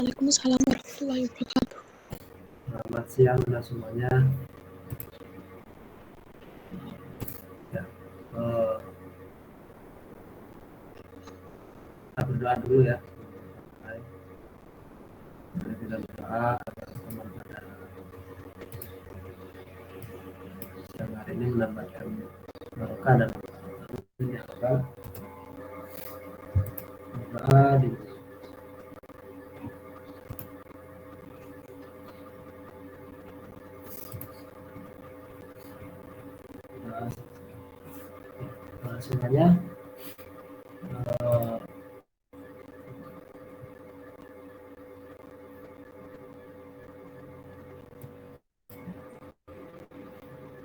Waalaikumsalam warahmatullahi wabarakatuh. Selamat siang untuk semuanya. Ya, kita berdoa dulu ya. Mari kita berdoa agar teman pada siang hari ini mendapatkan barokah dan berdoa di semuanya.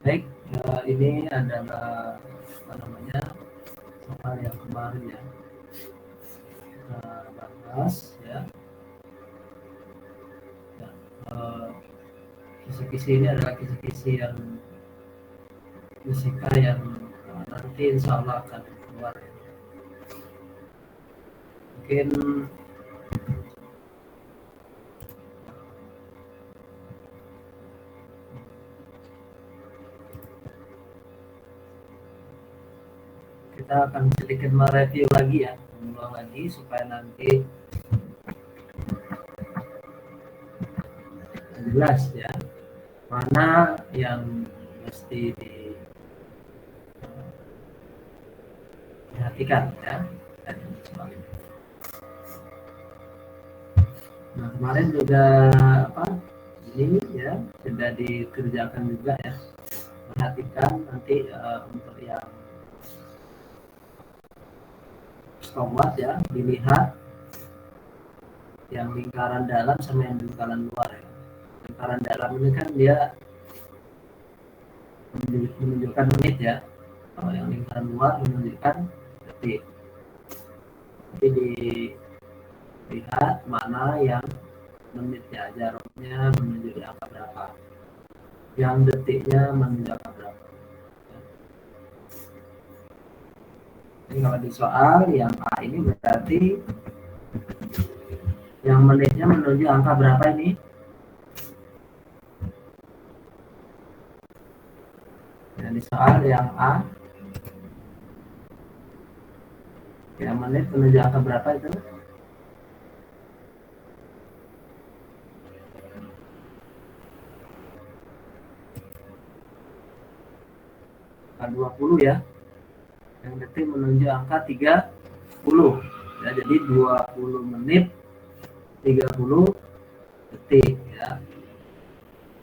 Baik, ini adalah soal yang kemarin ya kita bahas ya. Kisi-kisi ini adalah kisi-kisi yang fisika yang nanti insya Allah akan keluar ya. Mungkin kita akan sedikit mereview lagi ya, mengulang lagi supaya nanti jelas ya mana yang mesti diperhatikan ya. Nah kemarin juga ini ya sudah dikerjakan juga ya, perhatikan nanti untuk yang stopwatch ya, dilihat yang lingkaran dalam sama yang lingkaran luar ya. Lingkaran dalam ini kan dia menunjukkan menit ya, kalau yang lingkaran luar menunjukkan detik. Jadi dilihat mana yang menitnya, jarumnya menunjuk angka berapa, yang detiknya menunjuk angka berapa. Jadi kalau di soal yang A ini berarti yang menitnya menunjuk angka berapa ini? Nah, di soal yang A yang menit menunjuk angka berapa itu? Angka 20 ya. Yang detik menunjuk angka 30 ya, jadi 20 menit 30 detik ya.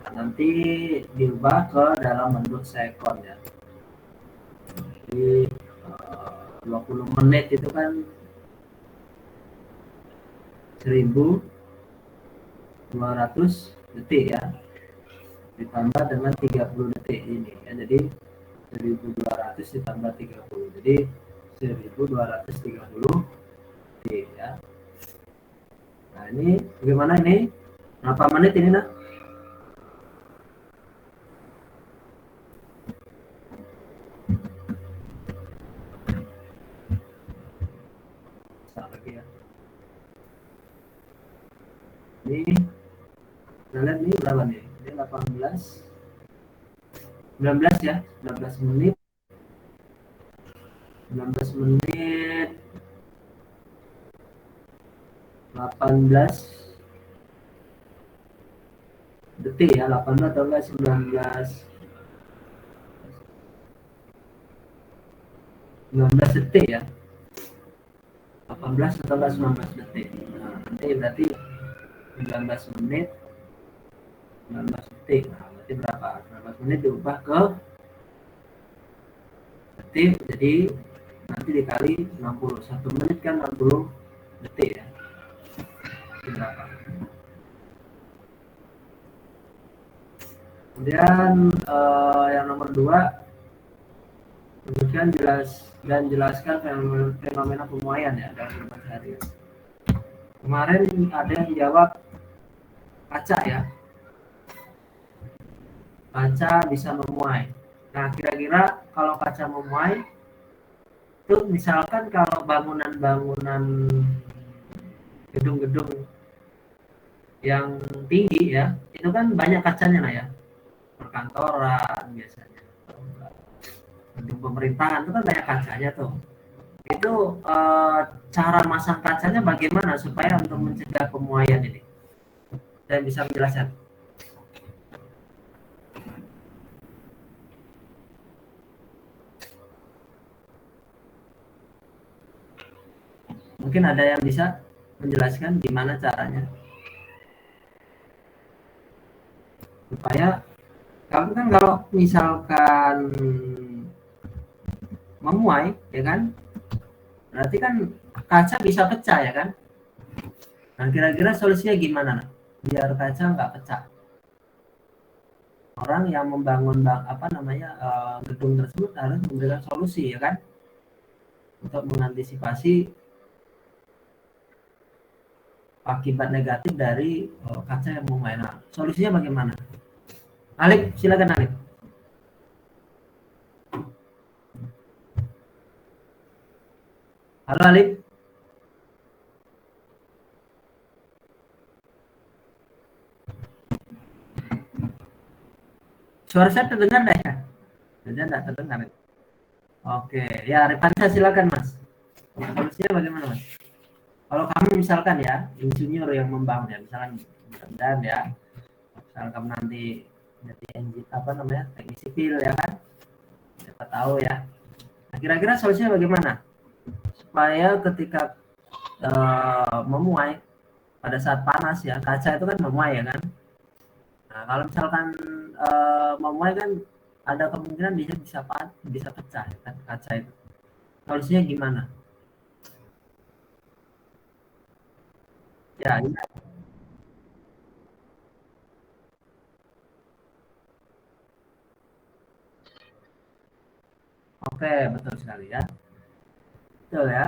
Nah, nanti diubah ke dalam bentuk sekon ya. Jadi 20 menit itu kan 1200 detik ya, ditambah dengan 30 detik ini ya, jadi 1200 ditambah 30, jadi 1230 detik ya. Nah ini bagaimana ini? Berapa menit ini nak? Lagi ya. Ini kita lihat nih berapa nih? Ini 18 19 ya, 19 menit 18 detik ya, 18 atau enggak 19 detik ya, 18 atau enggak 19 detik. Nah nanti berarti 19 menit 19 detik. Nah berarti berapa? 19 menit diubah ke detik, jadi nanti dikali 60. 1 menit kan 60 detik ya. Itu berapa? Kemudian yang nomor 2, kemudian jelaskan fenomena pemuaian ya dalam sehari. Kemarin ada yang jawab kaca ya, kaca bisa memuai. Nah kira-kira kalau kaca memuai itu misalkan kalau bangunan-bangunan gedung-gedung yang tinggi ya, itu kan banyak kacanya lah ya, perkantoran biasanya, gedung pemerintahan itu kan banyak kacanya tuh. Itu cara masang kacanya bagaimana supaya untuk mencegah pemuaian ini? Saya bisa menjelaskan. Mungkin ada yang bisa menjelaskan gimana caranya supaya kamu kan kalau misalkan memuai ya kan, berarti kan kaca bisa pecah ya kan. Nah kira-kira solusinya gimana nah? Biar kaca nggak pecah. Orang yang membangun apa namanya gedung tersebut harus memberikan solusi ya kan, untuk mengantisipasi akibat negatif dari kaca yang memuai. Nah, solusinya bagaimana? Alif, silakan Alif. Halo Alif. Suara saya terdengar enggak ya? Tidak terdengar. Oke, ya Repansa silakan Mas. Solusinya bagaimana Mas? Kalau kamu misalkan ya insinyur yang membangun ya, misalkan dan ya, misalkan kamu nanti jadi apa namanya teknik sipil ya kan, siapa tahu ya. Nah, kira-kira solusinya bagaimana supaya ketika memuai pada saat panas ya, kaca itu kan memuai ya kan. Nah, kalau misalkan memuai kan ada kemungkinan dia bisa pecah ya kan kaca itu. Solusinya gimana? Ya, iya. Oke, betul sekali ya. Betul ya,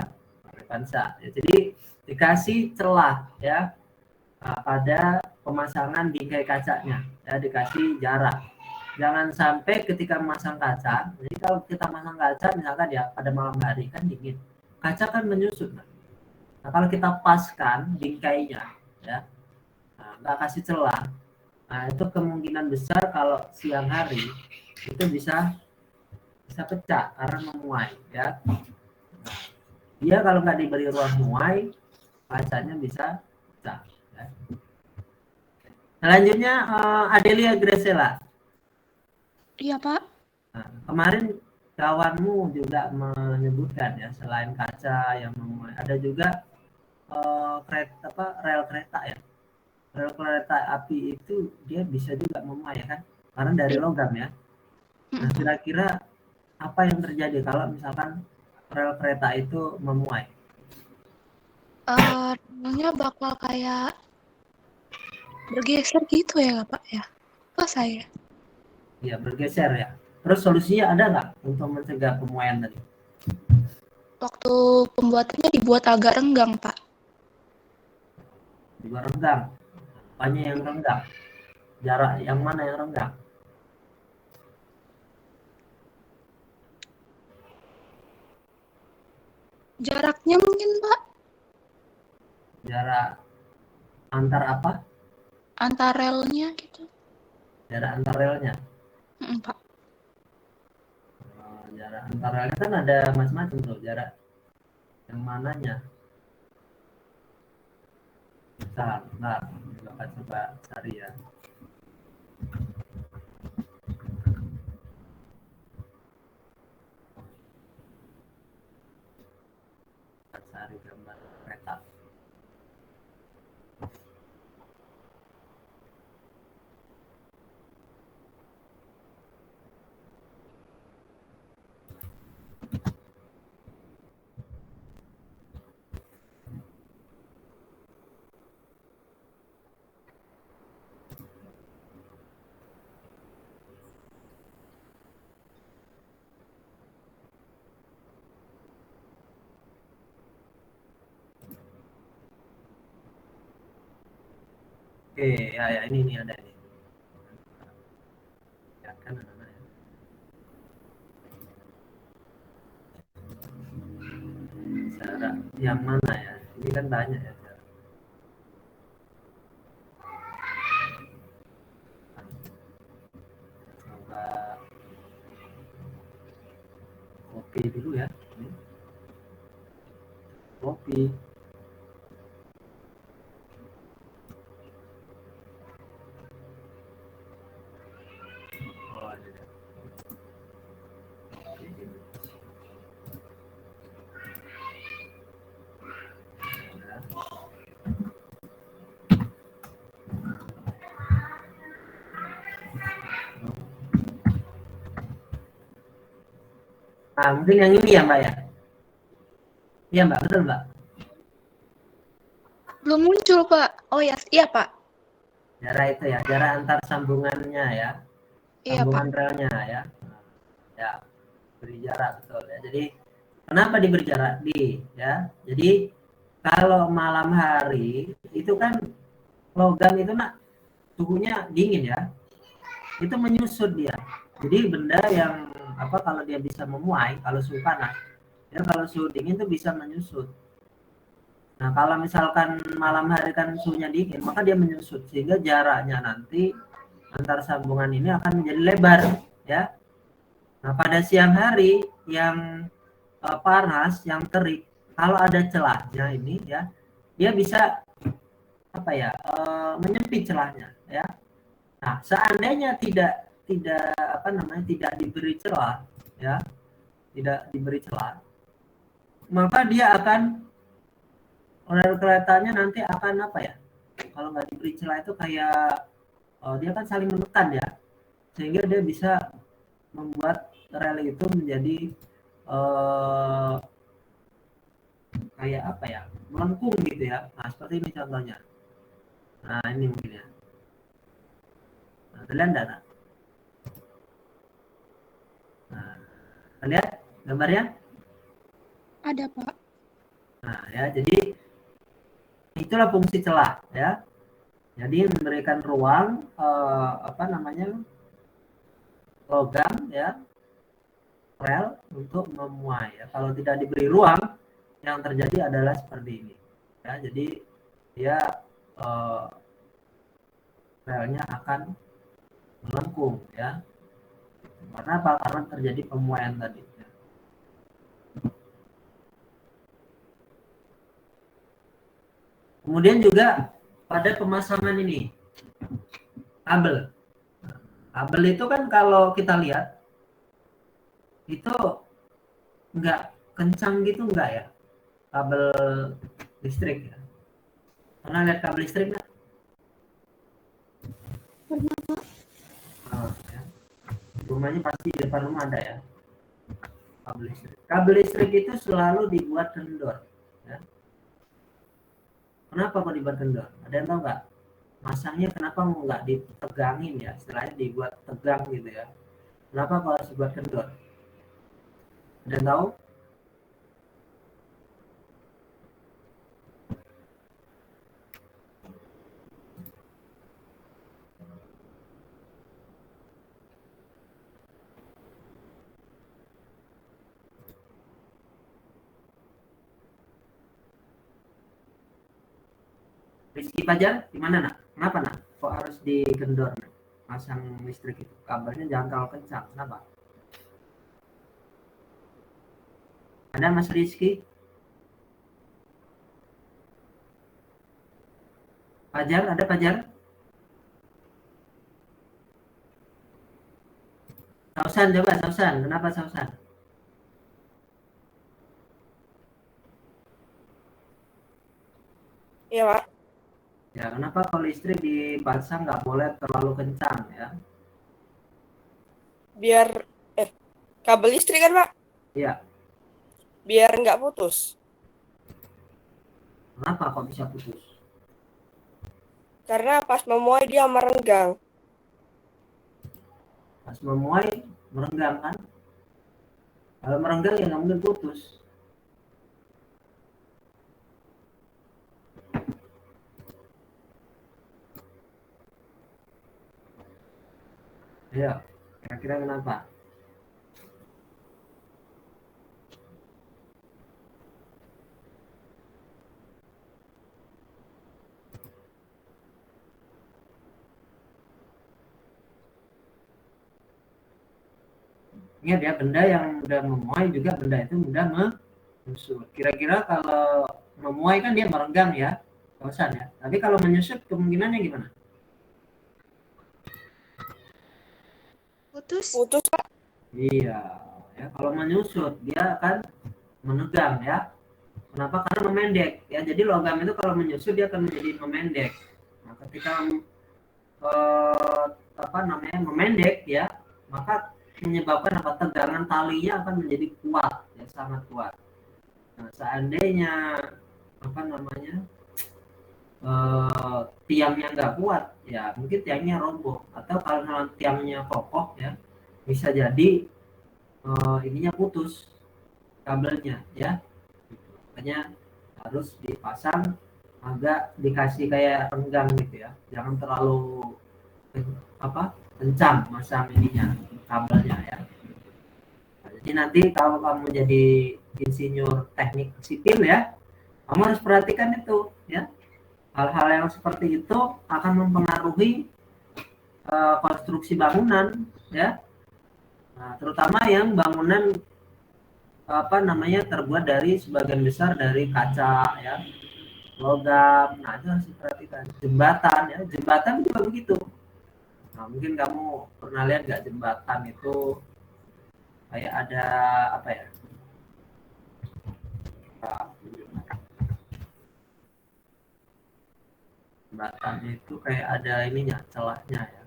Pansa. Ya, jadi dikasih celah ya pada pemasangan bingkai kacanya, ya dikasih jarak. Jangan sampai ketika memasang kaca, jadi kalau kita masang kaca misalkan ya pada malam hari kan dingin, kaca kan menyusut. Nah, kalau kita paskan bingkainya, ya, nah, nggak kasih celah, nah itu kemungkinan besar kalau siang hari itu bisa bisa pecah karena memuai, ya. Dia kalau nggak diberi ruang muai, kacanya bisa pecah. Ya. Selanjutnya Adelia Graciela. Iya, Pak. Nah, kemarin kawanmu juga menyebutkan ya selain kaca yang memuai, ada juga kereta apa rel kereta ya. Rel kereta api itu dia bisa juga memuai ya kan? Karena dari Iya. logam ya. Nah, Mm-mm. kira-kira apa yang terjadi kalau misalkan rel kereta itu memuai? Relnya bakal kayak bergeser gitu ya, Pak ya? Apa saya? Ya, bergeser ya. Terus solusinya ada nggak untuk mencegah pemuaian tadi? Waktu pembuatannya dibuat agak renggang, Pak. Juga renggang. Apanya yang renggang? Jarak yang mana yang renggang? Jaraknya mungkin, Pak, Jarak antar apa? antar relnya gitu. Jarak antar relnya. Pak. Jarak antar relnya kan ada macam-macam tuh. Jarak yang mananya? Bentar. Coba cari ya. Cari gambar kereta. Oke, ya ini ada ini. Ya kan anak-anak ya. Jarak yang mana ya? Ini kan banyak ya. kopi dulu ya. Ini. Kopi. Oh, ini dia. Kopi Indonesia. Nah, mungkin yang ini ya Mbak ya. Iya Mbak, betul Mbak. Belum muncul, Pak. Oh ya, iya, Pak. Jarak itu ya, jarak antar sambungannya ya. Iya, Pak. Sambungan relnya ya. Ya, beri jarak betul ya. Jadi kenapa diberi jarak di ya? Jadi kalau malam hari itu kan logam itu nak suhunya dingin ya. Itu menyusut dia. Jadi benda yang apa kalau dia bisa memuai kalau suhu panas, ya kalau suhu dingin itu bisa menyusut. Nah, kalau misalkan malam hari kan suhunya dingin, maka dia menyusut sehingga jaraknya nanti antar sambungan ini akan menjadi lebar, ya. Nah, pada siang hari yang panas, yang terik, kalau ada celahnya ini, ya, dia bisa apa ya menyempit celahnya, ya. Nah, seandainya tidak apa namanya tidak diberi celah, ya, tidak diberi celah, maka dia akan rel keretanya nanti akan apa ya? Kalau nggak diberi celah itu kayak dia kan saling menekan ya, sehingga dia bisa membuat rel itu menjadi eh, kayak apa ya? Melengkung gitu ya. Nah, seperti ini contohnya. Nah, ini mungkin ya. Nah, terlihat enggak? Nah, lihat gambarnya? Ada, Pak. Nah, ya, jadi itulah fungsi celah ya. Jadi memberikan ruang apa namanya? Logam ya, rel untuk memuai ya. Kalau tidak diberi ruang, yang terjadi adalah seperti ini. Ya, jadi dia relnya akan melengkung ya. Karena apa? Karena terjadi pemuaian tadi. Ya. Kemudian juga pada pemasangan ini kabel. Kabel itu kan kalau kita lihat itu enggak kencang gitu enggak ya? Kabel listrik ya. Pernah lihat kabel listrik enggak? Pernah, Pak. Oh, ya. Rumahnya pasti di depan rumah ada ya. Kabel listrik. Kabel listrik itu selalu dibuat kendor. Ya. Kenapa kok dibuat kendor? Ada yang tahu nggak? Masangnya kenapa nggak ditegangin ya? Istilahnya dibuat tegang gitu ya. Kenapa kok harus dibuat kendor? Ada yang tahu? Rizky Fajar, gimana nak? Kenapa nak? Kok harus dikendor? Nak? Masang listrik itu, kabelnya jangan terlalu kencang. Kenapa? Ada Mas Rizky? Fajar, ada Fajar? Sausan coba, Sausan. Kenapa Sausan? Iya, Pak. Ya, kenapa kalau listrik dipasang nggak boleh terlalu kencang ya? Biar kabel listrik kan, Pak? Iya. Biar nggak putus. Kenapa kok bisa putus? Karena pas memuai dia merenggang. Pas memuai merenggang kan? Kalau merenggang ya nggak mungkin putus. Ayo, kira-kira kenapa? Ingat ya, benda yang mudah memuai juga benda itu mudah menyusut. Kira-kira kalau memuai kan dia merenggang ya, bosan ya. Tapi kalau menyusut kemungkinannya gimana? Putus. Putus, Pak. Iya, ya kalau menyusut dia akan menegang ya. Kenapa? Karena memendek ya. Jadi logam itu kalau menyusut dia akan menjadi memendek. Nah, ketika memendek ya, maka menyebabkan tegangan talinya akan menjadi kuat ya, sangat kuat. Nah, seandainya tiangnya nggak kuat ya, mungkin tiangnya roboh, atau kalau tiangnya kokoh ya, bisa jadi ininya putus kabelnya ya. Makanya harus dipasang agak dikasih kayak renggang gitu ya, jangan terlalu kencang masang ininya kabelnya ya. Nah, jadi nanti kalau kamu jadi insinyur teknik sipil ya, kamu harus perhatikan itu ya, hal-hal yang seperti itu akan mempengaruhi konstruksi bangunan ya. Nah, terutama yang bangunan terbuat dari sebagian besar dari kaca ya, logam. Nah, itu harus diperhatikan. Jembatan ya, jembatan juga begitu. Nah, mungkin kamu pernah lihat nggak jembatan itu kayak ada apa ya? Jembatan itu kayak ada ininya, celahnya ya.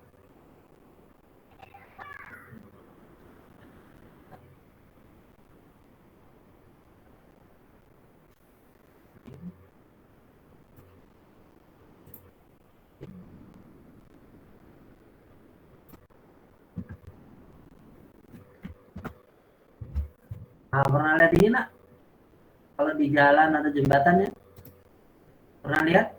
Nah, pernah lihat ini nak? Kalau di jalan ada jembatannya, pernah lihat?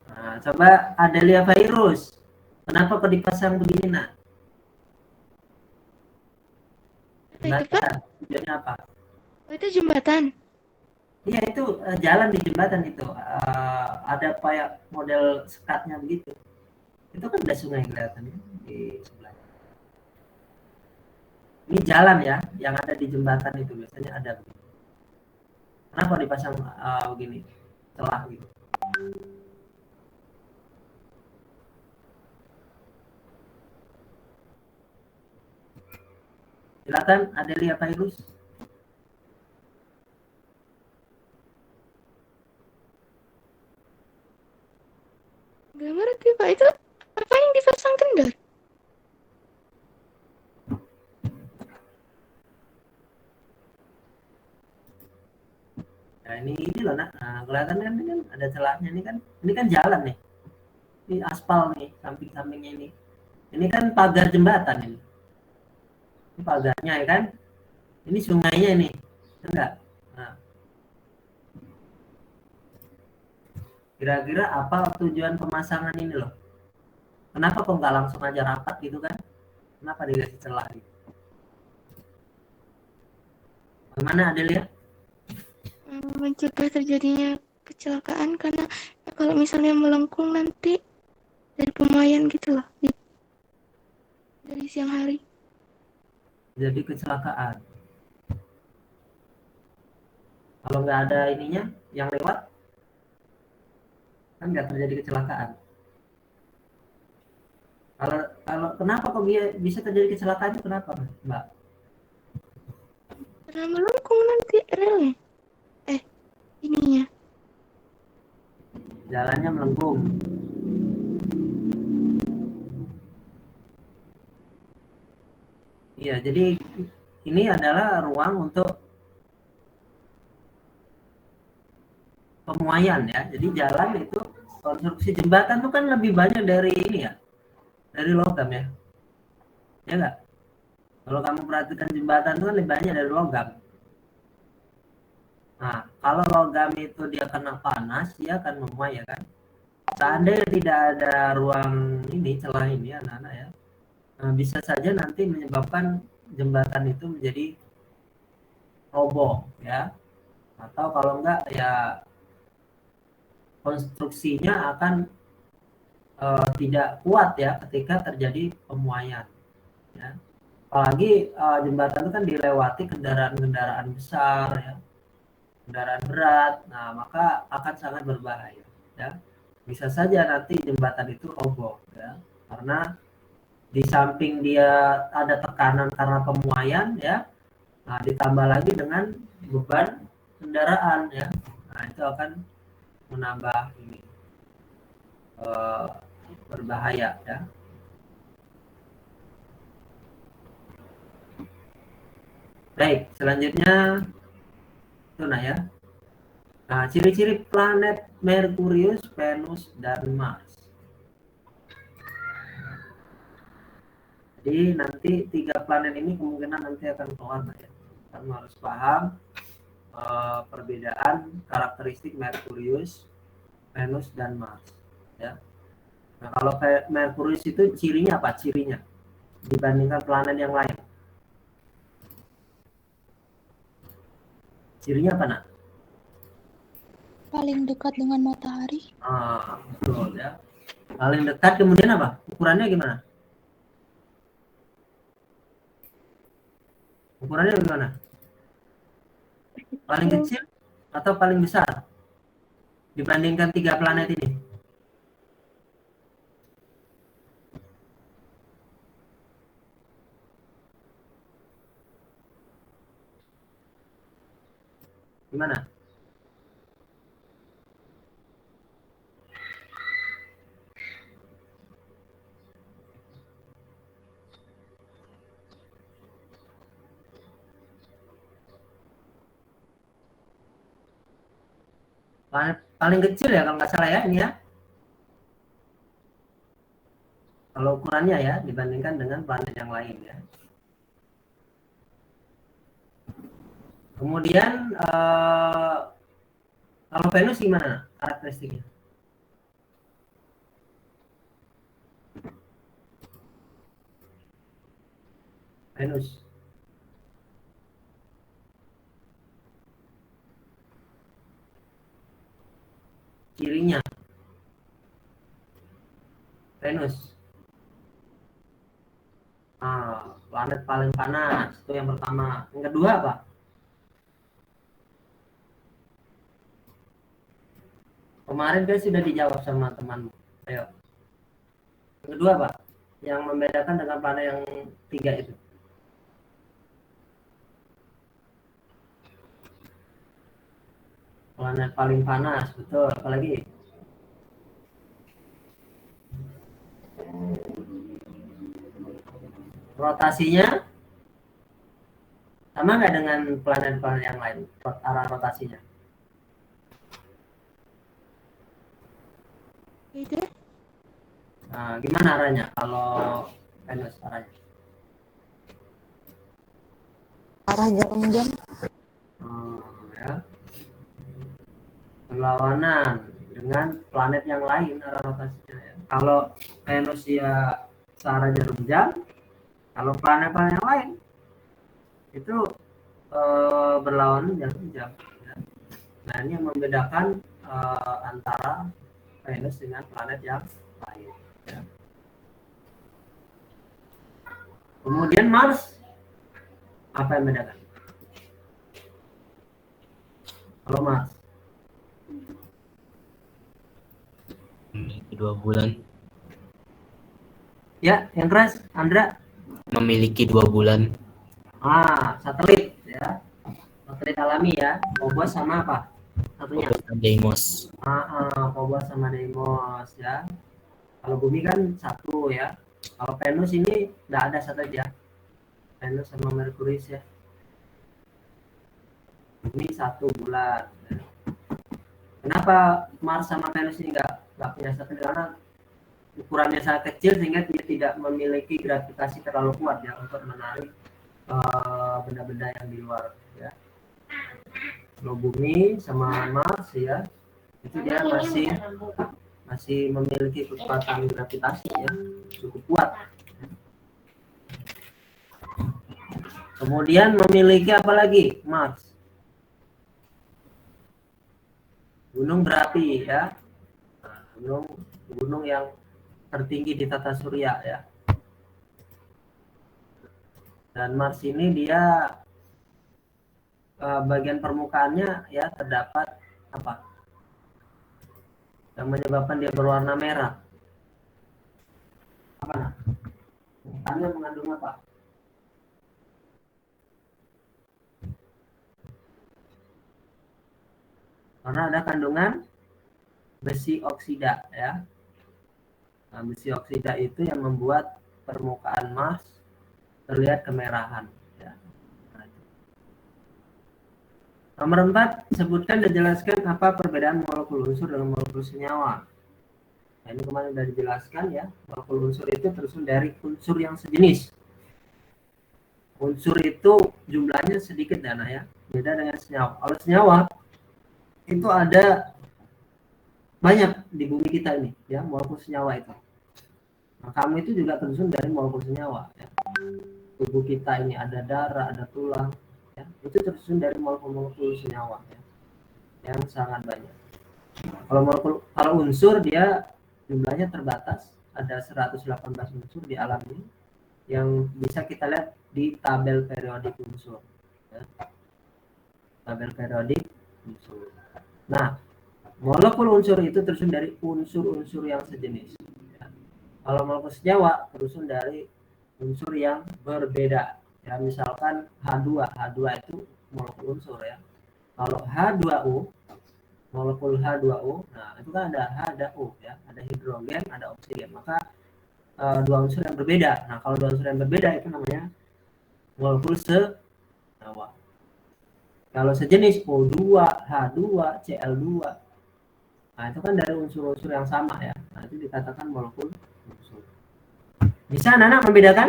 Nah, coba Adelia Virus, kenapa kok dipasang begini nak? Jembatan, tujuannya apa? Oh, itu jembatan. Iya itu jalan di jembatan itu ada kayak model sekatnya begitu. Itu kan ada sungai kelihatan di sebelah. Ini jalan ya, yang ada di jembatan itu biasanya ada begitu. Kenapa dipasang begini, celah gitu? Silakan Adelia Virus. Gak ngerti Pak, itu apa yang dipasang kendor? Nah ini loh nak, nah, kelihatan kan ini kan ada celahnya ini kan jalan nih, ini aspal nih samping-sampingnya ini kan pagar jembatan ini pagarnya ya kan, ini sungainya ini, enggak? Nah, kira-kira apa tujuan pemasangan ini loh? Kenapa kok nggak langsung aja rapat gitu kan? Kenapa dikasih celah gitu? Bagaimana Adelia? Mencegah terjadinya kecelakaan karena kalau misalnya melengkung nanti dari pemuaian gitu loh dari siang hari. Jadi kecelakaan. Kalau nggak ada ininya yang lewat, kan nggak terjadi kecelakaan. Kalau kenapa kok bisa terjadi kecelakaan itu kenapa, Mbak? Karena melengkung nanti relnya. Ininya. Jalannya melengkung. Iya, jadi ini adalah ruang untuk pemuaian ya. Jadi jalan itu, konstruksi jembatan itu kan lebih banyak dari ini ya, dari logam ya. Ya nggak? Kalau kamu perhatikan jembatan itu kan lebih banyak dari logam. Nah, kalau logam itu dia kena panas, dia akan memuai ya kan. Seandainya tidak ada ruang ini, celah ini anak-anak ya, bisa saja nanti menyebabkan jembatan itu menjadi roboh ya. Atau kalau enggak ya konstruksinya akan tidak kuat ya ketika terjadi pemuaian. ya. Apalagi jembatan itu kan dilewati kendaraan-kendaraan besar, ya, kendaraan berat. Nah, maka akan sangat berbahaya, ya. Bisa saja nanti jembatan itu roboh, ya, karena di samping dia ada tekanan karena pemuaian, ya. Nah, ditambah lagi dengan beban kendaraan, ya. Nah, itu akan menambah ini berbahaya, ya. Baik, selanjutnya itu nah ya. Nah, ciri-ciri planet Merkurius, Venus, dan Mars. Jadi nanti 3 planet ini kemungkinan nanti akan keluar, ya. Kamu harus paham perbedaan karakteristik Merkurius, Venus, dan Mars, ya. Nah, kalau Merkurius itu cirinya apa? Cirinya dibandingkan planet yang lain. Cirinya apa, nak? Paling dekat dengan matahari. Betul, ya. Paling dekat, kemudian apa? Ukurannya gimana? Ukurannya gimana? Paling kecil atau paling besar dibandingkan 3 planet ini? Gimana? Paling kecil ya kalau nggak salah ya ini ya. Kalau ukurannya ya dibandingkan dengan planet yang lain ya. Kemudian kalau Venus gimana karakteristiknya? Venus. Cirinya. Venus. Planet paling panas itu yang pertama. Yang kedua apa? Kemarin kan sudah dijawab sama temanmu. Ayo. Yang kedua apa? Yang membedakan dengan planet yang 3 itu. Planet paling panas, betul. Apalagi? Rotasinya sama nggak dengan planet-planet yang lain? Arah rotasinya? Beda. Nah, gimana arahnya kalau Venus arahnya? Arah jarum jam. Ya. Berlawanan dengan planet yang lain arah rotasinya. Ya. Kalau Venus ya searah jarum jam, kalau planet-planet yang lain itu berlawanan jarum jam. Ya. Nah, ini yang membedakan antara Venus dengan planet yang lain. Ya. Kemudian Mars, apa yang membedakan? Kalau Mars? Memiliki 2 bulan. Ya, yang keras, Andra. Memiliki 2 bulan. Satelit ya. Satelit alami ya. Phobos sama apa? Satunya. Deimos. Phobos sama Deimos ya. Kalau bumi kan satu ya. Kalau Venus ini tidak ada satu aja. Venus sama Merkurius ya. Bumi 1 bulan. Ya. Kenapa Mars sama Venus ini nggak punya satelit? Karena ukurannya sangat kecil sehingga dia tidak memiliki gravitasi terlalu kuat ya untuk menarik benda-benda yang di luar ya. Kalau bumi sama Mars ya itu dia masih memiliki kekuatan gravitasi ya cukup kuat. Kemudian memiliki apa lagi Mars? Gunung berapi ya. Gunung yang tertinggi di tata surya ya. Dan Mars ini dia bagian permukaannya ya terdapat apa yang menyebabkan dia berwarna merah? Apa nah? Permukaannya mengandung apa? Karena ada kandungan besi oksida ya. Nah, besi oksida itu yang membuat permukaan Mars terlihat kemerahan ya. Nah, nomor 4, sebutkan dan jelaskan apa perbedaan molekul unsur dengan molekul senyawa. Nah, ini kemarin sudah dijelaskan ya, molekul unsur itu tersusun dari unsur yang sejenis. Unsur itu jumlahnya sedikit Dana ya, beda dengan senyawa. Kalau senyawa itu ada banyak di bumi kita ini ya, molekul senyawa itu. Nah, kamu itu juga tersusun dari molekul senyawa ya. Tubuh kita ini ada darah, ada tulang ya, itu tersusun dari molekul-molekul senyawa ya, yang sangat banyak. Kalau unsur dia jumlahnya terbatas, ada 118 unsur di alam ini yang bisa kita lihat di tabel periodik unsur ya. Tabel periodik unsur. Nah, molekul unsur itu tersusun dari unsur-unsur yang sejenis ya. Kalau molekul senyawa tersusun dari unsur yang berbeda ya, misalkan H2 itu molekul unsur ya. Kalau H2O, molekul H2O, nah itu kan ada H, ada O ya, ada hidrogen, ada oksigen, maka dua unsur yang berbeda. Nah, kalau dua unsur yang berbeda itu namanya molekul senyawa. Kalau sejenis O2, H2, Cl2, nah itu kan dari unsur-unsur yang sama ya. Nah, itu dikatakan molekul unsur. Bisa anak-anak membedakan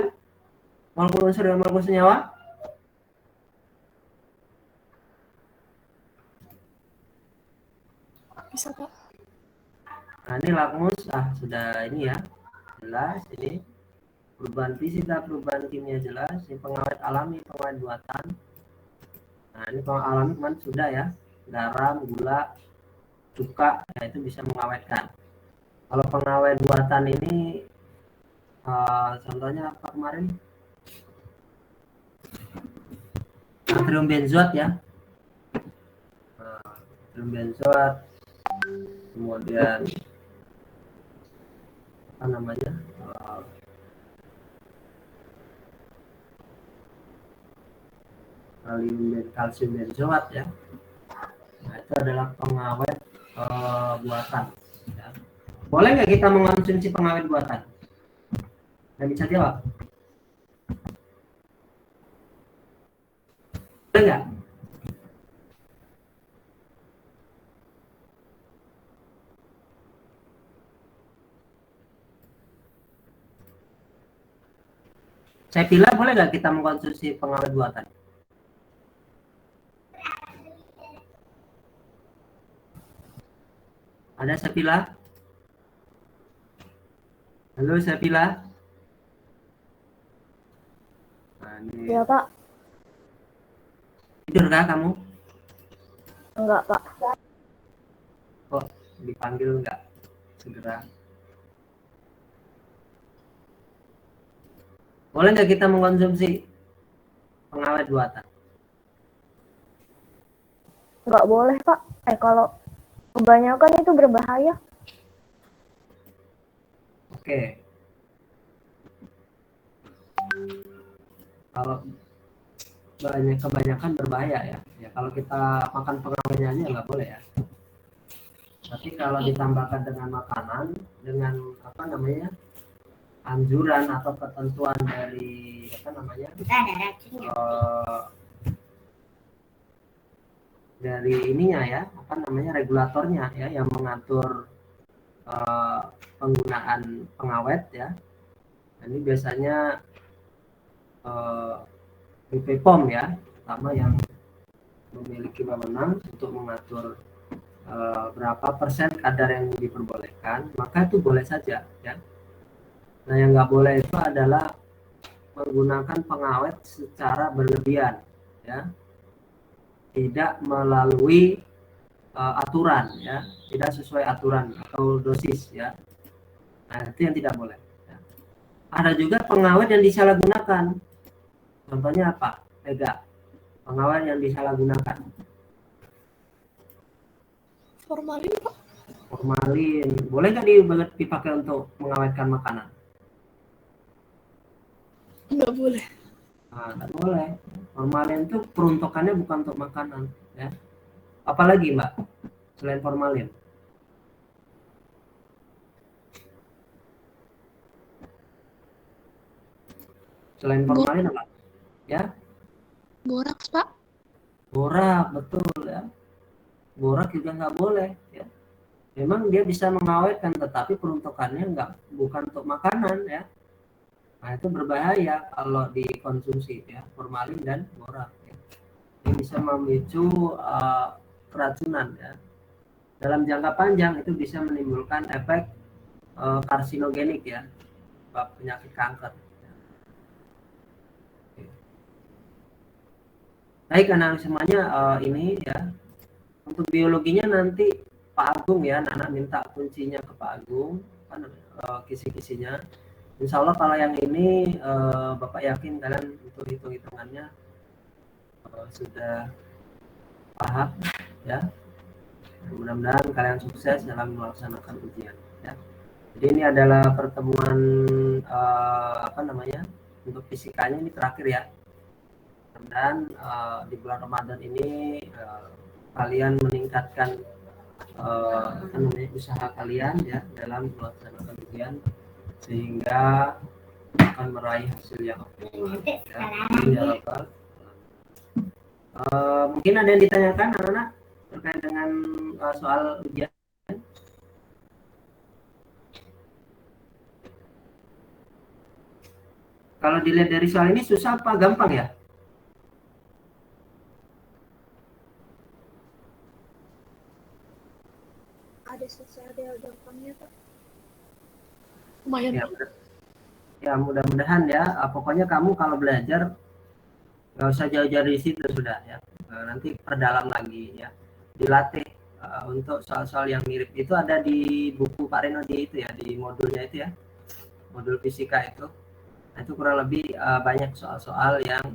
molekul unsur dan molekul senyawa? Bisa, Pak. Nah, ini lakmus, sudah ini ya, jelas ini. Perubahan fisika, perubahan kimia jelas. Ini pengawet alami, pengawet buatan. Nah, ini pengawet alami kemarin sudah ya, garam, gula, cuka, ya itu bisa mengawetkan. Kalau pengawet buatan ini contohnya apa kemarin? Natrium benzoat ya. Natrium benzoat, kemudian apa namanya? Kalsium benzoat ya. Nah, itu adalah pengawet buatan ya. Boleh nggak kita mengonsumsi pengawet buatan? Nggak bisa jawab. Boleh nggak? Saya pilih boleh nggak kita mengkonsumsi pengawet buatan? Ada Sapila? Halo Sapila? Nah, ini... Ya, Pak. Tidur kah kamu? Enggak, Pak. Kok dipanggil nggak segera? Boleh nggak kita mengkonsumsi pengawet buatan? Enggak boleh, Pak. Kalau kebanyakan itu berbahaya. Oke. Kalau kebanyakan berbahaya ya. Ya kalau kita makan pengawetnya aja nggak boleh ya. Tapi kalau ditambahkan dengan makanan, dengan apa namanya, anjuran atau ketentuan dari apa namanya, dari ininya ya, apa namanya, regulatornya ya, yang mengatur penggunaan pengawet ya. Ini biasanya BPOM ya, pertama yang memiliki wewenang untuk mengatur berapa persen kadar yang diperbolehkan, maka itu boleh saja ya. Nah, yang nggak boleh itu adalah menggunakan pengawet secara berlebihan ya, tidak melalui aturan ya, tidak sesuai aturan atau dosis ya. Nah, itu yang tidak boleh ya. Ada juga pengawet yang disalahgunakan, Contohnya apa? Ega, pengawet yang disalahgunakan. Formalin, Pak. Formalin, boleh nggak dipakai untuk mengawetkan makanan? Nggak boleh. Nah, nggak boleh. Formalin itu peruntukannya bukan untuk makanan, ya. Apalagi Mbak, selain formalin? Selain formalin apa? Ya, Boraks, Pak. borak, betul ya. Borak juga nggak boleh, ya. Memang dia bisa mengawetkan, tetapi peruntukannya bukan untuk makanan, ya. Nah, itu berbahaya kalau dikonsumsi, ya, formalin dan borak. Ya. Ini bisa memicu keracunan, ya. Dalam jangka panjang itu bisa menimbulkan efek karsinogenik, ya, penyakit kanker. Baik, anak semuanya, ini ya untuk biologinya nanti Pak Agung ya, Nana minta kuncinya ke Pak Agung, kisi-kisinya. Insya Allah kalau yang ini Bapak yakin kalian untuk hitung-hitungannya sudah paham ya. Mudah-mudahan kalian sukses dalam melaksanakan ujian ya. Jadi ini adalah pertemuan untuk fisikanya ini terakhir ya. Dan di bulan Ramadan ini kalian meningkatkan usaha kalian ya dalam melaksanakan ujian sehingga akan meraih hasil yang optimal ya. Mungkin ada yang ditanyakan anak-anak terkait dengan soal ujian. Kalau dilihat dari soal ini susah apa gampang ya? Ada susah, ada gampangnya, Pak. Lumayan. Ya mudah-mudahan ya. Pokoknya kamu kalau belajar nggak usah jauh-jauh dari situ sudah ya. Nanti perdalam lagi ya. Dilatih untuk soal-soal yang mirip itu ada di buku Pak Reno itu ya, di modulnya itu ya, modul fisika itu. Nah, itu kurang lebih banyak soal-soal yang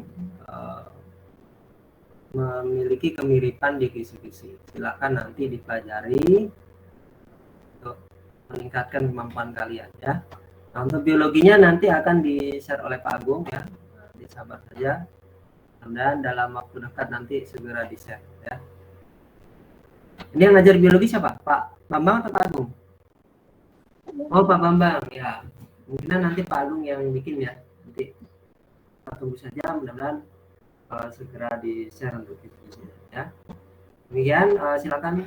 memiliki kemiripan di kisi-kisi. Silakan nanti dipelajari untuk meningkatkan kemampuan kalian ya. Nah, untuk biologinya nanti akan di-share oleh Pak Agung ya. Nanti sabar saja. Dan dalam waktu dekat nanti segera di-share ya. Ini yang ngajar biologi siapa? Pak Bambang atau Pak Agung? Oh, Pak Bambang ya. Mungkin nanti Pak Agung yang bikin ya. Nanti kita tunggu saja, mudah-mudahan segera di-share untuk itu ya. Demikian, silakan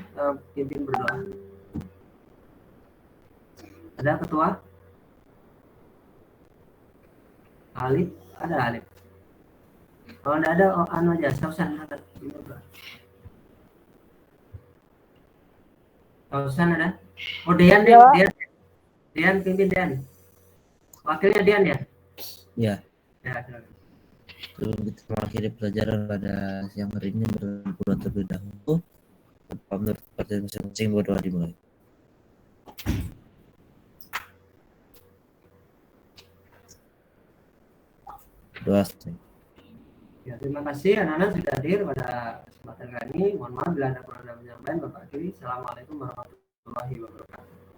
pimpin berdoa. Ada ketua? Alif? Ada Alif? Kalau tidak ada, anu aja, Sausan ada. Sausan ada? Oh, Dean, Dean pimpin Dean. Wakilnya Dean ya? Ya. Ya, silakan. Sebelum kita mengakhiri pelajaran pada siang hari ini, berdoa terlebih dahulu. Menurut partai masing-masing berdoa dimulai. Doa. Ya, terima kasih anak-anak sudah hadir pada kesempatan kali ini. Mohon maaf bila ada kurang dan penyampaian Bapak Kiri. Assalamualaikum warahmatullahi wabarakatuh.